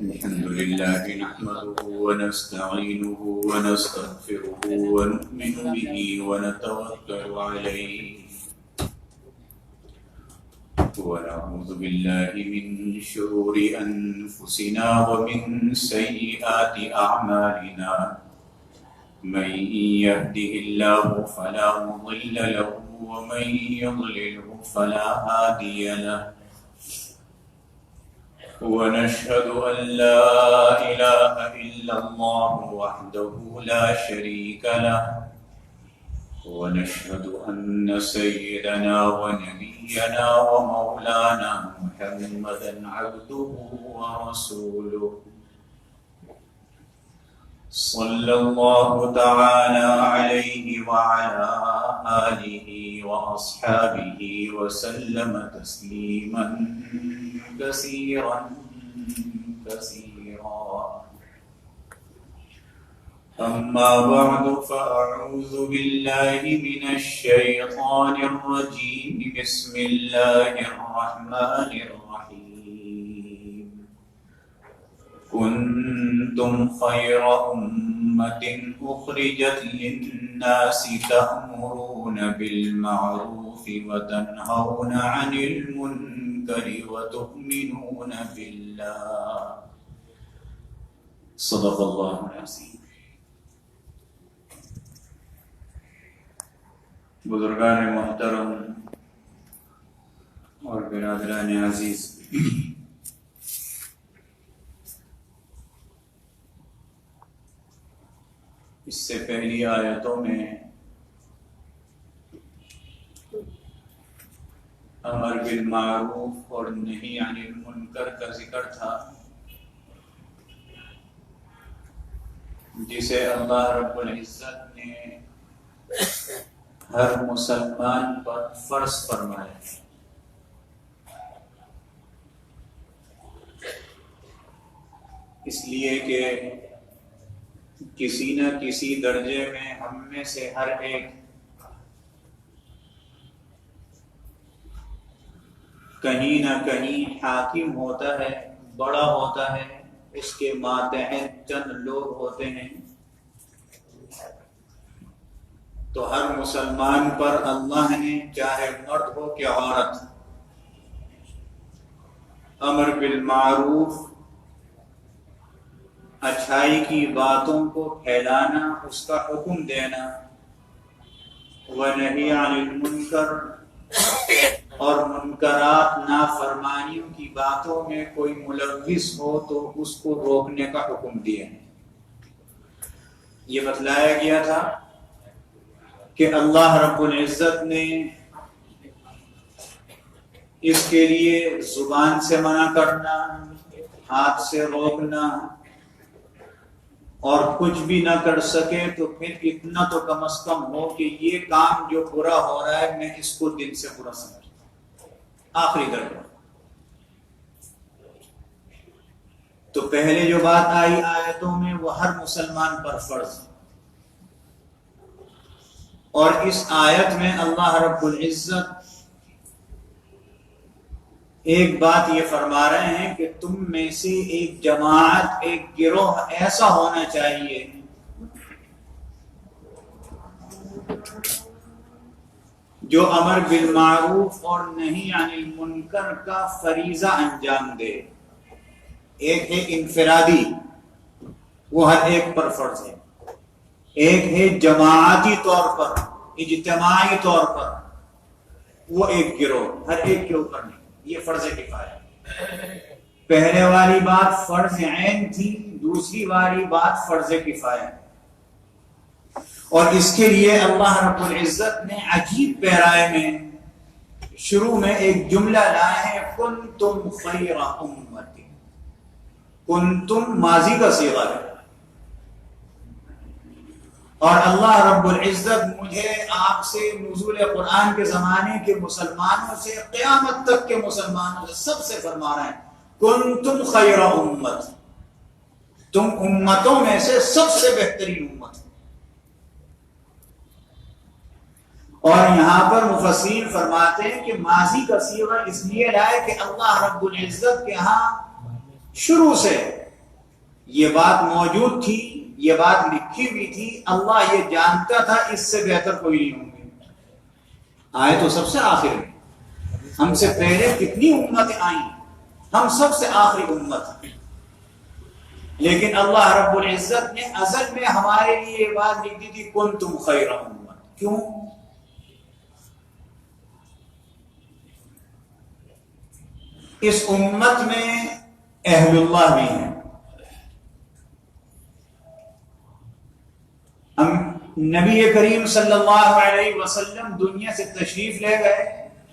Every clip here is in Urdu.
الحمد لله نحمده ونستعينه ونستغفره ونؤمن به ونتوكل عليه ونعوذ بالله من شرور أنفسنا ومن سيئات أعمالنا من يهده الله فلا مضل له ومن يضلله فلا هادي له ونشهد أن لا إله إلا الله وحده لا شريك له ونشهد أن سيدنا ونبينا ومولانا محمدا عبده ورسوله صلى الله تعالى عليه وعلى آله وأصحابه وسلم تسليما كثيرا أما بعد فأعوذ بالله من الشيطان الرجيم بسم الله الرحمن الرحيم كنتم خير أمة أخرجت للناس تأمرون بالمعروف وتنهون عن المنكر وتؤمنون بالله صدق الله العظيم. بزرگان محترم اور برادران عزیز، اس سے پہلی آیتوں میں امر بالمعروف اور نہی عن المنکر کا ذکر تھا، جسے اللہ رب العزت نے ہر مسلمان پر فرض فرمایا. اس لیے کہ کسی نہ کسی درجے میں ہم میں سے ہر ایک کہیں نہ کہیں حاکم ہوتا ہے، بڑا ہوتا ہے، اس کے ماتحت چند لوگ ہوتے ہیں. تو ہر مسلمان پر اللہ نے، چاہے مرد ہو کہ عورت، امر بالمعروف، اچھائی کی باتوں کو پھیلانا، اس کا حکم دینا، ونہی عن المنکر، اور منکرات نافرمانیوں کی باتوں میں کوئی ملوث ہو تو اس کو روکنے کا حکم دیا ہے. یہ بتلایا گیا تھا کہ اللہ رب العزت نے اس کے لیے زبان سے منع کرنا، ہاتھ سے روکنا، اور کچھ بھی نہ کر سکے تو پھر اتنا تو کم از کم ہو کہ یہ کام جو برا ہو رہا ہے میں اس کو دل سے برا سمجھتا ہوں. آخری درجہ. تو پہلے جو بات آئی آیتوں میں وہ ہر مسلمان پر فرض ہے، اور اس آیت میں اللہ رب العزت ایک بات یہ فرما رہے ہیں کہ تم میں سے ایک جماعت، ایک گروہ ایسا ہونا چاہیے جو امر بالمعروف اور نہی عن المنکر کا فریضہ انجام دے. ایک ہے انفرادی، وہ ہر ایک پر فرض ہے. ایک ہے جماعتی طور پر، اجتماعی طور پر، وہ ایک گروہ، ہر ایک کے اوپر نہیں. یہ فرض کفایہ. پہلے والی بات فرض عین تھی، دوسری والی بات فرض کفایہ. اور اس کے لیے اللہ رب العزت نے عجیب پیرائے میں شروع میں ایک جملہ لائے ہیں، کنتم خیر امت. کنتم ماضی کا صیغہ ہے، اور اللہ رب العزت مجھے آپ سے، نزول قرآن کے زمانے کے مسلمانوں سے، قیامت تک کے مسلمانوں سے، سب سے فرما رہے ہیں کنتم خیر امت، تم امتوں میں سے سب سے بہترین امت. اور یہاں پر مفسرین فرماتے ہیں کہ ماضی کا صیغہ اس لیے لائے کہ اللہ رب العزت کے ہاں شروع سے یہ بات موجود تھی، یہ بات لکھی ہوئی تھی، اللہ یہ جانتا تھا اس سے بہتر کوئی نہیں ہوں گے۔ آئے تو سب سے آخر میں، ہم سے پہلے کتنی امتیں آئیں، ہم سب سے آخری امت ہیں، لیکن اللہ رب العزت نے ازل میں ہمارے لیے یہ بات لکھ دی تھی کنتم خیر امت۔ کیوں؟ اس امت میں اہل اللہ بھی ہیں۔ ہم نبی کریم صلی اللہ علیہ وسلم دنیا سے تشریف لے گئے،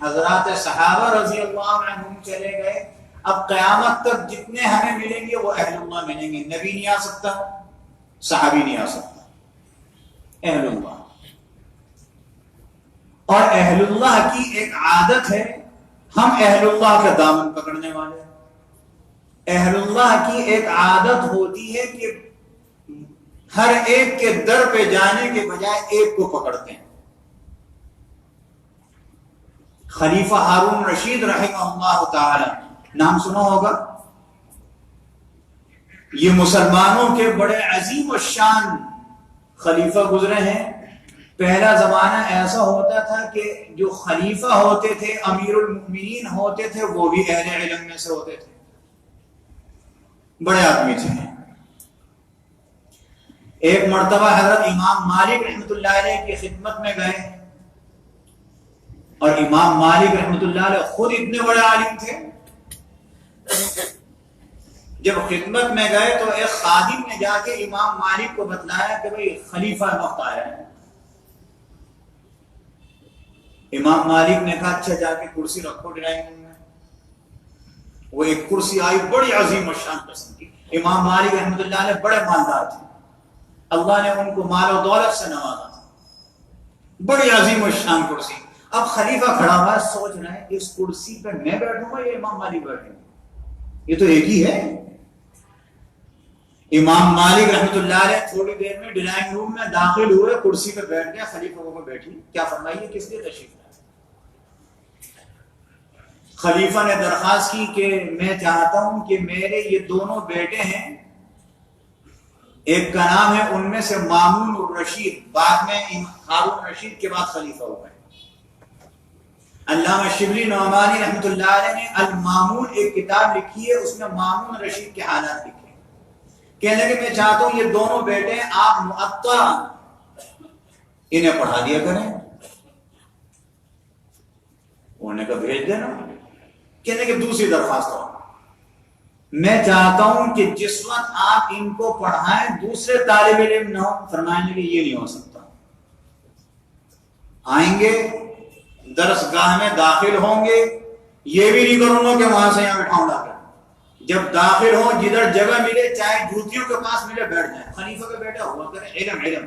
حضرات صحابہ رضی اللہ عنہم چلے گئے، اب قیامت تک جتنے ہمیں ملیں گے وہ اہل اللہ ملیں گے۔ نبی نہیں آ سکتا، صحابی نہیں آ سکتا، اہل اللہ۔ اور اہل اللہ کی ایک عادت ہے، ہم اہل اللہ کا دامن پکڑنے والے ہیں۔ اہل اللہ کی ایک عادت ہوتی ہے کہ ہر ایک کے در پہ جانے کے بجائے ایک کو پکڑتے ہیں۔ خلیفہ ہارون رشید رحمہ اللہ تعالی، نام سنا ہوگا، یہ مسلمانوں کے بڑے عظیم الشان خلیفہ گزرے ہیں۔ پہلا زمانہ ایسا ہوتا تھا کہ جو خلیفہ ہوتے تھے، امیر المؤمنین ہوتے تھے، وہ بھی اہل علم میں سے ہوتے تھے، بڑے آدمی تھے۔ ایک مرتبہ حضرت امام مالک رحمۃ اللہ علیہ کی خدمت میں گئے، اور امام مالک رحمۃ اللہ علیہ خود اتنے بڑے عالم تھے۔ جب خدمت میں گئے تو ایک خادم نے جا کے امام مالک کو بتلایا کہ بھئی خلیفہ وقت آیا ہے۔ امام مالک نے کہا اچھا جا کے کرسی رکھو ڈرائنگ روم میں۔ وہ ایک کرسی آئی، بڑی عظیم الشان قسم کی۔ امام مالک رحمۃ اللہ علیہ بڑے مالدار تھے، اللہ نے ان کو مال و دولت سے نوازا تھا، بڑی عظیم الشان کرسی۔ اب خلیفہ کھڑا ہوا ہے، سوچ رہے ہیں اس کرسی پہ میں بیٹھوں گا یا امام مالک بیٹھیں گے، یہ تو ایک ہی ہے۔ امام مالک رحمۃ اللہ علیہ تھوڑی دیر میں ڈرائنگ روم میں داخل ہوئے، کرسی پہ بیٹھ گیا، خلیفہ کو بیٹھی، کیا فرمائیے کس لیے تشریف لائے؟ خلیفہ نے درخواست کی کہ میں چاہتا ہوں کہ میرے یہ دونوں بیٹے ہیں، ایک کا نام ہے ان میں سے مامون الرشید، بعد میں ہارون رشید کے بعد خلیفہ ہوئے۔ علامہ شبلی نعمانی رحمۃ اللہ علیہ نے المامون ایک کتاب لکھی ہے، اس میں مامون رشید کے حالات لکھے۔ کہنے کہ میں چاہتا ہوں یہ دونوں بیٹے ہیں، آپ معطا انہیں پڑھا دیا کریں۔ انہوں نے کہا بھیج دینا۔ کہنے کہ دوسری درخواست ہو، میں چاہتا ہوں کہ جس وقت آپ ان کو پڑھائیں دوسرے طالب علم نہ ہو۔ فرمائیں کہ یہ نہیں ہو سکتا، آئیں گے درس گاہ میں داخل ہوں گے، یہ بھی نہیں کروں گا کہ وہاں سے یہاں بٹھاؤں لا کر، جب داخل ہوں جدھر جگہ ملے چاہے جوتیوں کے پاس ملے بیٹھ جائیں، خلیفہ کا بیٹا ہوا کرے، علم علم۔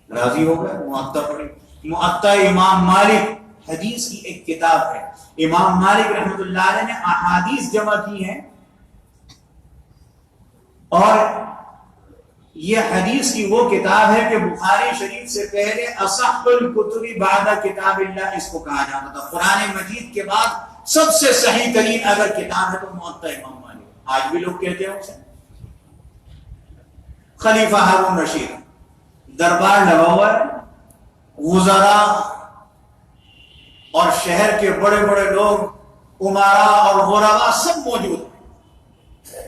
راضی ہو گئے، معطا پڑھی۔ معطا امام مالک حدیث کی ایک کتاب ہے، امام مالک رحمۃ اللہ علیہ نے احادیث جمع کی ہیں، اور یہ حدیث کی وہ کتاب ہے کہ بخاری شریف سے پہلے اصح الکتب بعد کتاب اللہ اس کو کہا جاتا تھا۔ قرآن مجید کے بعد سب سے صحیح ترین اگر کتاب ہے تو معطا امام مالک، آج بھی لوگ کہتے ہیں اسے۔ خلیفہ ہارون رشید، دربار لگا ہوا ہے، وزراء اور شہر کے بڑے بڑے لوگ، امارا اور غربا سب موجود ہیں،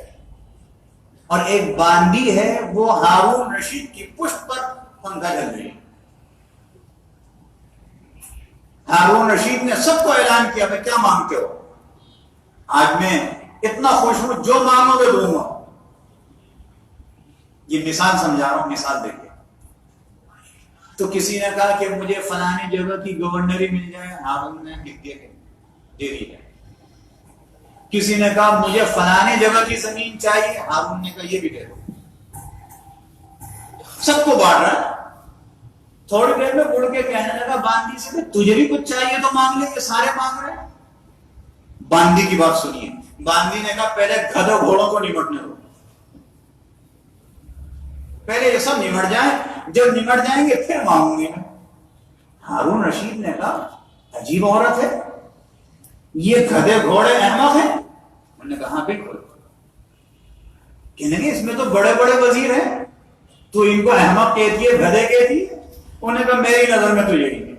اور ایک باندی ہے وہ ہارون رشید کی پشت پر پنکھا چل رہی ہے۔ ہارون رشید نے سب کو اعلان کیا میں کیا مانگتے ہو؟ آج میں اتنا خوش ہوں، جو مانگو گے دوں گا۔ یہ مثال سمجھا رہا ہوں، مثال دیکھیں۔ تو کسی نے کہا کہ مجھے فلانی جگہ کی گورنری مل جائے، ہارون نے لکھ دیا کہ دے دی ہے۔ کسی نے کہا مجھے فلانے جگہ کی زمین چاہیے، ہارون نے کہا یہ بھی دے دو۔ سب کو بانٹ رہا ہے۔ تھوڑی دیر میں اڑ کے کہنے لگا باندی سے کہ تجھے بھی کچھ چاہیے تو مانگ لے، کہ سارے مانگ رہے ہیں۔ باندی کی بات سنیے، باندی نے کہا پہلے گدھوں گھوڑوں کو نمٹنے دو، پہلے یہ سب نمٹ جائیں، جب نمٹ جائیں گے پھر مانگوں گی میں۔ ہارون رشید نے کہا عجیب عورت ہے، یہ گدھے گھوڑے احمق ہیں؟ انہوں نے کہا ہاں بالکل، کہ نہیں اس میں تو بڑے بڑے وزیر ہیں، تو ان کو احمق کہتی ہے، گدھے کہتی ہے؟ انہوں نے کہا میری نظر میں تو یہی ہے۔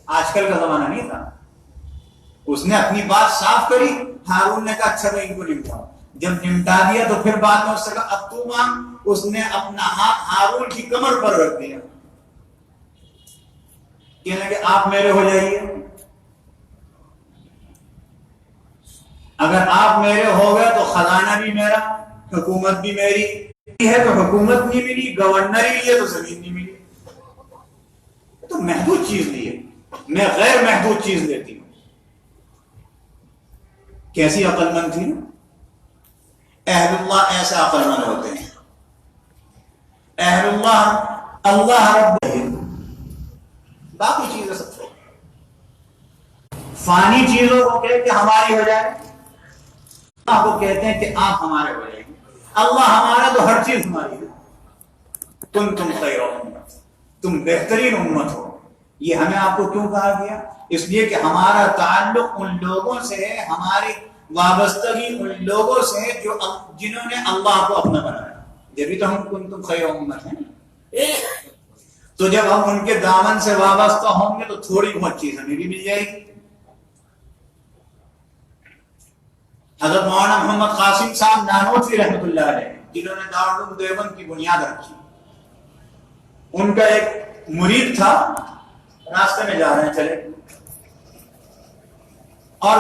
آج کل کا زمانہ نہیں تھا، اس نے اپنی بات صاف کری، ہارون نے کہا اچھا میں ان کو نمٹاؤں، جب نمٹا دیا تو پھر بعد میں اس سے کہا اب تو مانگ، اس نے اپنا ہاتھ ہارون کی کمر پر رکھ دیا، کہنے کہ آپ میرے ہو جائیے، اگر آپ میرے ہو گئے تو خزانہ بھی میرا، حکومت بھی میری ہے، تو حکومت نہیں ملی، گورنر ہی لیے تو زمین نہیں ملی، تو محدود چیز لیے، میں غیر محدود چیز لیتی ہوں۔ کیسی عقل مند تھی؟ اہل اللہ ایسا عقل مند ہوتے ہیں، اہل اللہ اللہ رب، باقی چیزیں سب چھوڑ، فانی چیزوں کو کہتے کہ ہماری ہو جائے، اللہ کو کہتے ہیں کہ آپ ہمارے ہو جائیں گے، اللہ ہمارا تو ہر چیز ہماری ہے۔ تم خیر امت، تم بہترین امت ہو۔ یہ ہمیں آپ کو کیوں کہا گیا؟ اس لیے کہ ہمارا تعلق ان لوگوں سے ہے، ہماری وابستگی ان لوگوں سے ہے جو جنہوں نے اللہ کو اپنا بنایا، جبھی تو ہم تم خیر امت ہیں۔ تو جب ہم ان کے دامن سے وابستہ ہوں گے تو تھوڑی بہت چیز ہمیں بھی مل جائے گی۔ حضرت مولانا محمد قاسم صاحب نانوتوی رحمۃ اللہ علیہ، جنہوں نے دارالعلوم دیوبند کی بنیاد رکھی، ان کا ایک مرید تھا، راستے میں جا رہے ہیں چلے، اور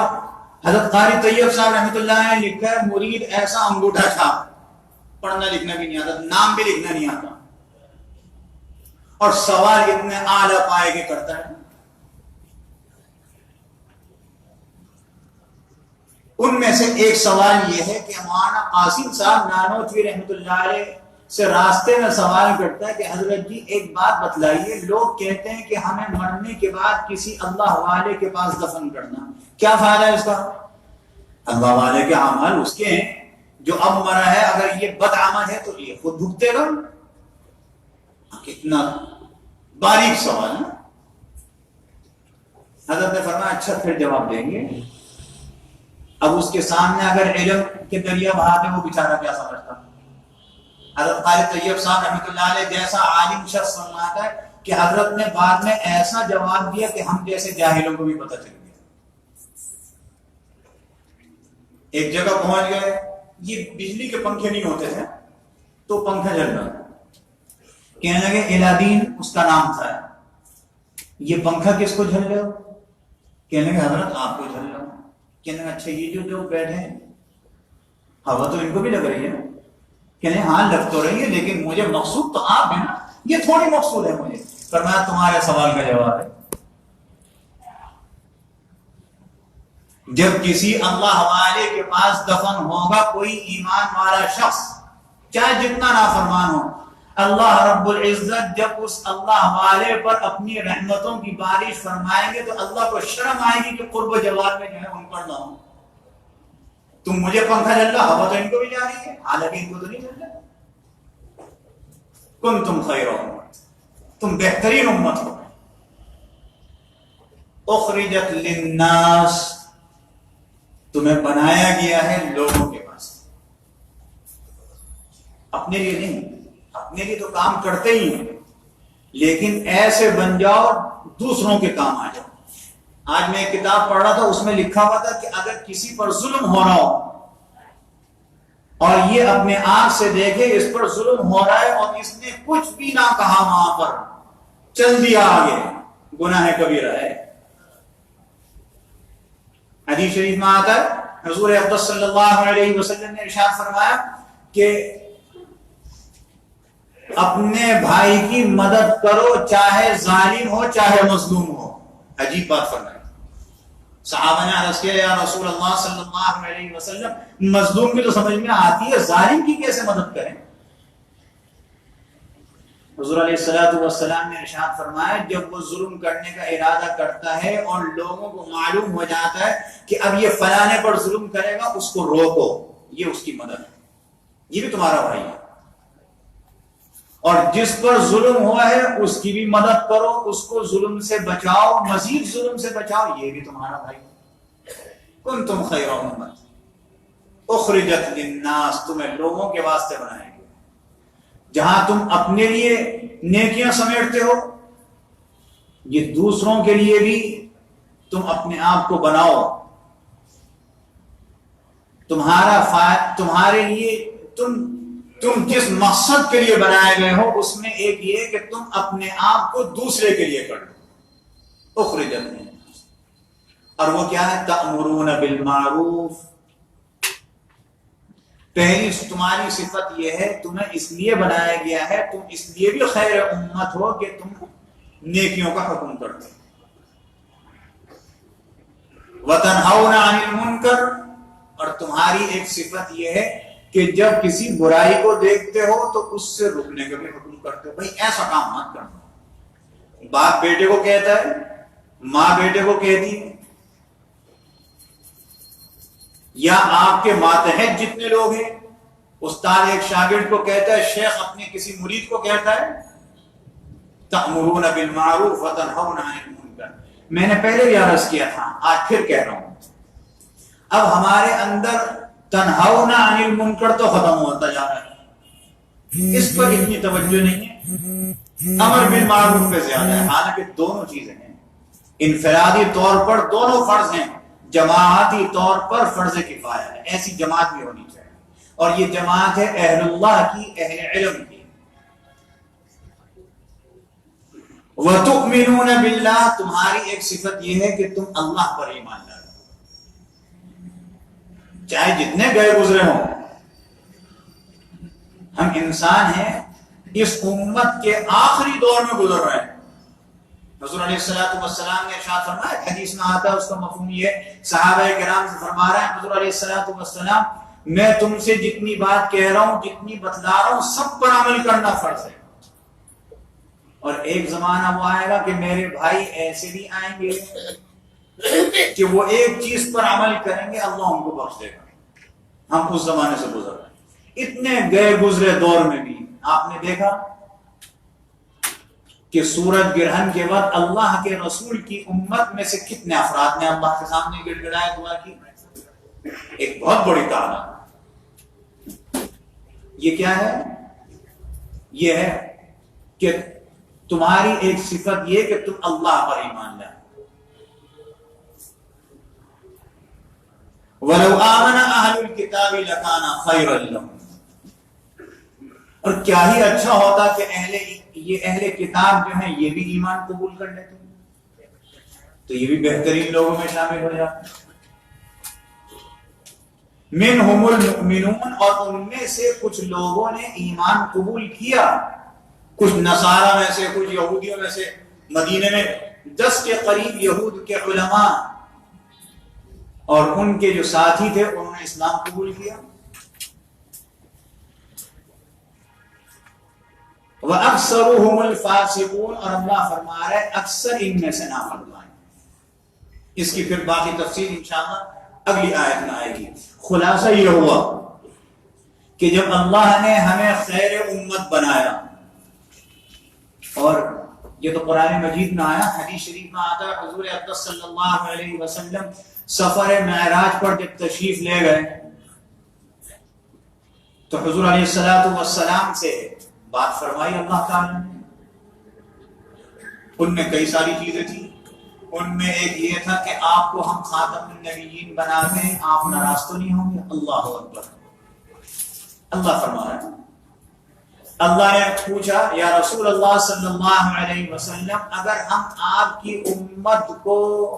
حضرت قاری طیب صاحب رحمۃ اللہ علیہ نے لکھا ہے مرید ایسا انگوٹھا چھاپ، پڑھنا لکھنا بھی نہیں آتا، نام بھی لکھنا نہیں آتا، اور سوال اتنے اعلی پائے کے کرتا ہے۔ ان میں سے ایک سوال یہ ہے کہ مولانا قاسم صاحب نانوتوی رحمۃ اللہ علیہ سے راستے میں سوال کرتا ہے کہ حضرت جی ایک بات بتلائیے، لوگ کہتے ہیں کہ ہمیں مرنے کے بعد کسی اللہ والے کے پاس دفن کرنا، کیا فائدہ ہے اس کا؟ اللہ والے کے اعمال اس کے ہیں، جو اب مرا ہے اگر یہ بد عمل ہے تو یہ خود بھگتے گا۔ کتنا باریک سوال ہے۔ حضرت نے فرمایا اچھا پھر جواب دیں گے۔ اب اس کے سامنے اگر علم کے دریا بہاتے وہ بیچارہ کیا سمجھتا؟ حضرت قاری طیب صاحب رحمۃ اللہ علیہ جیسا عالم شخص فرماتا ہے کہ حضرت نے بعد میں ایسا جواب دیا کہ ہم جیسے جاہلوں کو بھی پتہ چل گیا۔ ایک جگہ پہنچ گئے، یہ بجلی کے پنکھے نہیں ہوتے تھے تو پنکھا جل رہا، کہنے لگے الادین اس کا نام تھا، یہ پنکھا کس کو جھل رہے ہو؟ کہنے لگے حضرت آپ کو جھل رہا ہوں۔ کہنے لگے اچھا یہ جو بیٹھے ہیں ہوا تو ان کو بھی لگ رہی ہے؟ کہنے ہاں لگ تو رہی ہے لیکن مجھے مقصود تو آپ ہیں نا، یہ تھوڑی مقصود ہے مجھے۔ فرمایا تمہارے سوال کا جواب ہے، جب کسی اللہ والے کے پاس دفن ہوگا کوئی ایمان والا شخص، چاہے جتنا نافرمان ہو، اللہ رب العزت جب اس اللہ والے پر اپنی رحمتوں کی بارش فرمائیں گے تو اللہ کو شرم آئے گی کہ قرب و جوار میں جو ہے ان پر نہ ہو۔ تم مجھے پنکھا جل رہا، ہوا تو ان کو بھی جا رہی ہے، حالانکہ ان کو تو نہیں جل رہا۔ کنتم خیر امت، تم بہترین امت ہو، اخرجت للناس، تمہیں بنایا گیا ہے لوگوں کے پاس، اپنے لیے نہیں، اپنے لیے تو کام کرتے ہی ہیں لیکن ایسے بن جاؤ دوسروں کے کام آ جاؤ۔ آج میں ایک کتاب پڑھ رہا تھا، اس میں لکھا ہوا تھا کہ اگر کسی پر ظلم ہو رہا ہو اور یہ اپنے آنکھ سے دیکھے اس پر ظلم ہو رہا ہے اور اس نے کچھ بھی نہ کہا، وہاں پر چل دیا آگے، گناہ کبیرہ ہے۔ حدیث شریف میں آتا ہے حضور اقدس صلی اللہ علیہ وسلم نے ارشاد فرمایا کہ اپنے بھائی کی مدد کرو چاہے ظالم ہو چاہے مظلوم ہو۔ عجیب بات فرمائی۔ صحابہ نے عرض کیا یا رسول اللہ صلی اللہ علیہ وسلم مظلوم کی تو سمجھ میں آتی ہے، ظالم کی کیسے مدد کریں؟ حضور علیہ الصلوۃ والسلام نے ارشاد فرمایا جب وہ ظلم کرنے کا ارادہ کرتا ہے اور لوگوں کو معلوم ہو جاتا ہے کہ اب یہ فلانے پر ظلم کرے گا، اس کو روکو، یہ اس کی مدد ہے، یہ بھی تمہارا بھائی ہے۔ اور جس پر ظلم ہوا ہے اس کی بھی مدد کرو، اس کو ظلم سے بچاؤ، مزید ظلم سے بچاؤ، یہ بھی تمہارا بھائی۔ کنتم خیر امت، اخرجت للناس، تمہیں لوگوں کے واسطے بنایا گیا. جہاں تم اپنے لیے نیکیاں سمیٹتے ہو، یہ دوسروں کے لیے بھی تم اپنے آپ کو بناؤ. تمہارے لیے تم جس مقصد کے لیے بنائے گئے ہو اس میں ایک یہ کہ تم اپنے آپ کو دوسرے کے لیے کر لو. اخرجت للناس، اور وہ کیا ہے؟ تأمرون بالمعروف. پہلی تمہاری صفت یہ ہے، تمہیں اس لیے بنایا گیا ہے، تم اس لیے بھی خیر امت ہو کہ تم نیکیوں کا حکم کرتے. وتنہون عن المنکر، اور تمہاری ایک صفت یہ ہے کہ جب کسی برائی کو دیکھتے ہو تو اس سے رکنے کا بھی حکم کرتے ہو. بھائی ایسا کام مت کرنا. باپ بیٹے کو کہتا ہے، ماں بیٹے کو کہتی ہے، یا آپ کے ماتحت جتنے لوگ ہیں، استاد ایک شاگرد کو کہتا ہے، شیخ اپنے کسی مرید کو کہتا ہے، تأمرون بالمعروف وتنہون عن المنکر. میں نے پہلے بھی عرض کیا تھا، آج پھر کہہ رہا ہوں، اب ہمارے اندر تنہون عن المنکر تو ختم ہوتا جا رہا ہے، اس پر اتنی توجہ نہیں ہے. امر بالمعروف پہ زیادہ ہے. حالانکہ دونوں چیزیں ہیں، انفرادی طور پر دونوں فرض ہیں، جماعتی طور پر فرض کفایہ ہے. ایسی جماعت بھی ہونی چاہیے، اور یہ جماعت ہے اہل اللہ کی، اہل علم کی. وَتُؤْمِنُونَ بِاللَّهِ، تمہاری ایک صفت یہ ہے کہ تم اللہ پر ایمان لاؤ، چاہے جتنے گئے گزرے ہوں. ہم انسان ہیں، اس امت کے آخری دور میں گزر رہے ہیں. حضور علیہ السلام نے ارشاد فرمایا، حدیث میں آتا ہے، اس کا مفہوم یہ ہے، صحابہ کرام سے فرما رہے ہیں حضور علیہ السلام، میں تم سے جتنی بات کہہ رہا ہوں، جتنی بتلا رہا ہوں، سب پر عمل کرنا فرض ہے. اور ایک زمانہ وہ آئے گا کہ میرے بھائی ایسے بھی آئیں گے کہ وہ ایک چیز پر عمل کریں گے، اللہ ان کو بخش دے گا. ہم اس زمانے سے گزر رہے ہیں. اتنے گئے گزرے دور میں بھی آپ نے دیکھا کہ سورج گرہن کے وقت اللہ کے رسول کی امت میں سے کتنے افراد نے اللہ کے سامنے گڑ گڑائے دعا کی؟ ایک بہت بڑی تعداد. یہ کیا ہے؟ یہ ہے کہ تمہاری ایک صفت یہ کہ تم اللہ پر ایمان لائے. وَلَوْ آمَنَ أَهْلُ الْكِتَابِ لَكَانَ خَيْرًا لَهُمْ، اور کیا ہی اچھا ہوتا کہ اہل کتاب جو ہیں یہ بھی ایمان قبول کر لیتے، تو یہ بھی بہترین لوگوں میں شامل ہو جاتے. مِنْهُمُ الْمُؤْمِنُونَ، اور ان میں سے کچھ لوگوں نے ایمان قبول کیا، کچھ نصارہ میں سے، کچھ یہودیوں میں سے. مدینے میں 10 کے قریب یہود کے علماء اور ان کے جو ساتھی تھے انہوں نے اسلام قبول کیا. وَأَكْثَرُهُمُ الْفَاسِقُونَ، اور اللہ فرما رہا ہے اکثر ان میں سے نافرمان. اس کی پھر باقی تفصیل انشاءاللہ اگلی آیت میں آئے گی. خلاصہ یہ ہوا کہ جب اللہ نے ہمیں خیر امت بنایا، اور یہ تو قرآن مجید میں آیا، حدیث شریف میں آتا ہے، حضور اقدس صلی اللہ علیہ وسلم سفر معراج پر جب تشریف لے گئے تو حضور علیہ السلام سے بات فرمائی اللہ تعالی نے. ان میں کئی ساری چیزیں تھیں. ان میں ایک یہ تھا کہ آپ کو ہم خاتم النبیین بنا دیں، آپ ناراض تو نہیں ہوں گے؟ اللہ اکبر. اللہ فرما رہا ہے، اللہ نے پوچھا یا رسول اللہ صلی اللہ علیہ وسلم، اگر ہم آپ کی امت کو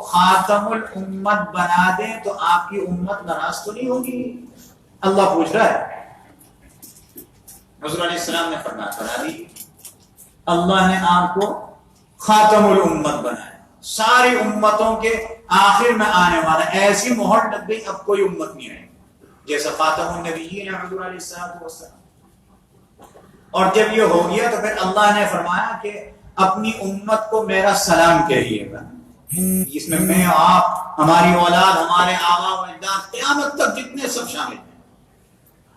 خاتم الامت بنا دیں تو آپ کی امت ناراض تو نہیں ہوگی؟ اللہ پوچھ رہا ہے. حضور علیہ السلام نے فرمایا بنا دی. اللہ نے آپ کو خاتم الامت بنایا، ساری امتوں کے آخر میں آنے والا. ایسی مہر لگ گئی اب کوئی امت نہیں ہے جیسا خاتم النبیین ہے حضور علیہ السلام. اور جب یہ ہو گیا تو پھر اللہ نے فرمایا کہ اپنی امت کو میرا سلام کہیے گا، جس میں آپ، ہماری اولاد، ہمارے آبا و اجداد، قیامت تک جتنے سب شامل ہیں.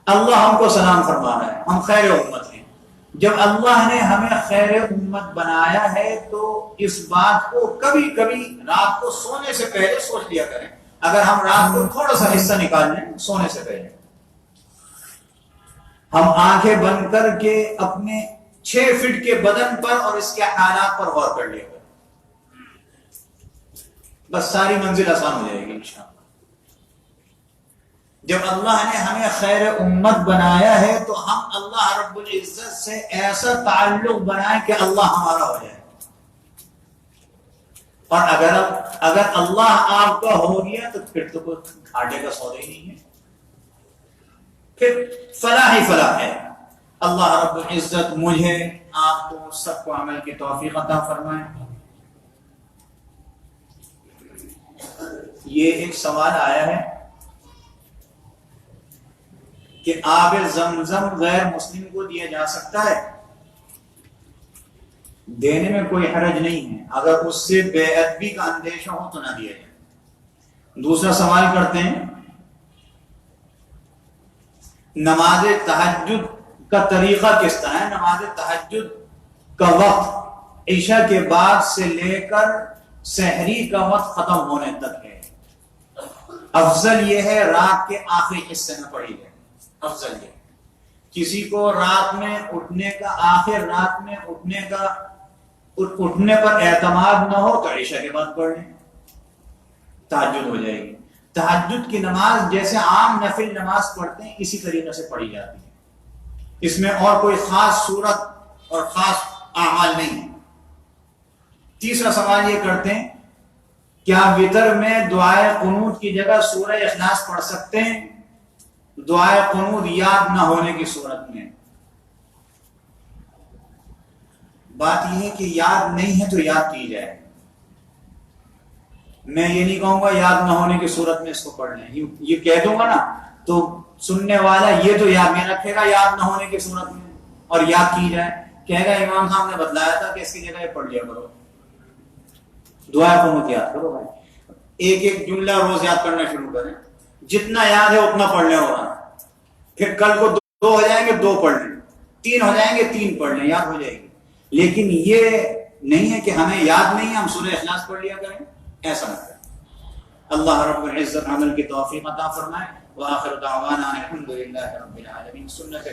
اللہ ہم کو سلام فرما رہا ہے، ہم خیر امت ہیں. جب اللہ نے ہمیں خیر امت بنایا ہے تو اس بات کو کبھی کبھی رات کو سونے سے پہلے سوچ لیا کریں. اگر ہم رات کو تھوڑا سا حصہ نکال لیں سونے سے پہلے ہم آنکھیں بند کر کے اپنے 6 فٹ کے بدن پر اور اس کے حالات پر غور کر لیا گا، بس ساری منزل آسان ہو جائے گی انشاءاللہ۔ جب اللہ نے ہمیں خیر امت بنایا ہے تو ہم اللہ رب العزت سے ایسا تعلق بنائیں کہ اللہ ہمارا ہو جائے، اور اگر اللہ آپ کا ہو گیا تو پھر تو کوئی گھاٹے کا سودا ہی نہیں ہے، پھر فلاح ہی فلاح ہے۔ اللہ رب العزت مجھے، آپ کو، سب کو عمل کی توفیق عطا فرمائے۔ یہ ایک سوال آیا ہے کہ آب زمزم غیر مسلم کو دیا جا سکتا ہے؟ دینے میں کوئی حرج نہیں ہے، اگر اس سے بے ادبی کا اندیشہ ہو تو نہ دیا جائے۔ دوسرا سوال کرتے ہیں، نماز تہجد کا طریقہ کس طرح ہے؟ نماز تہجد کا وقت عشاء کے بعد سے لے کر سحری کا وقت ختم ہونے تک ہے۔ افضل یہ ہے رات کے آخری حصے میں پڑھی جائے، افضل یہ۔ کسی کو رات میں اٹھنے کا، آخر رات میں اٹھنے پر اعتماد نہ ہو تو عشاء کے بعد پڑھ لیں، تہجد ہو جائے گی۔ تہجد کی نماز جیسے عام نفل نماز پڑھتے ہیں اسی طریقے سے پڑھی جاتی ہے، اس میں اور کوئی خاص صورت اور خاص اعمال نہیں ہے۔ تیسرا سوال یہ کرتے ہیں، کیا وتر میں دعائے قنوت کی جگہ سورہ اخلاص پڑھ سکتے ہیں دعائے قنوت یاد نہ ہونے کی صورت میں؟ بات یہ ہے کہ یاد نہیں ہے تو یاد کی جائے، میں یہ نہیں کہوں گا یاد نہ ہونے کی صورت میں اس کو پڑھ لیں، یہ کہہ دوں گا نا تو سننے والا یہ تو یاد نہیں رکھے گا یاد نہ ہونے کی صورت میں، اور یاد کی جائے کہے گا امام صاحب نے بتلایا تھا کہ اس کی جگہ یہ پڑھ لیا کرو، دعائے قنوت یاد کرو بھائی۔ ایک ایک جملہ روز یاد کرنا شروع کریں، جتنا یاد ہے اتنا پڑھ لیں، ہو رہا پھر کل کو 2 ہو جائیں گے 2 پڑھ لیں، 3 ہو جائیں گے 3 پڑھ لیں، یاد ہو جائے گی۔ لیکن یہ نہیں ہے کہ ہمیں یاد نہیں ہے ہم سورہ اخلاص پڑھ لیا کریں، ایسا نہ کریں۔ اللہ رب العزت عمل کی توفیق عطا فرمائے۔ وآخر دعوانا الحمدللہ رب العالمین۔ سنت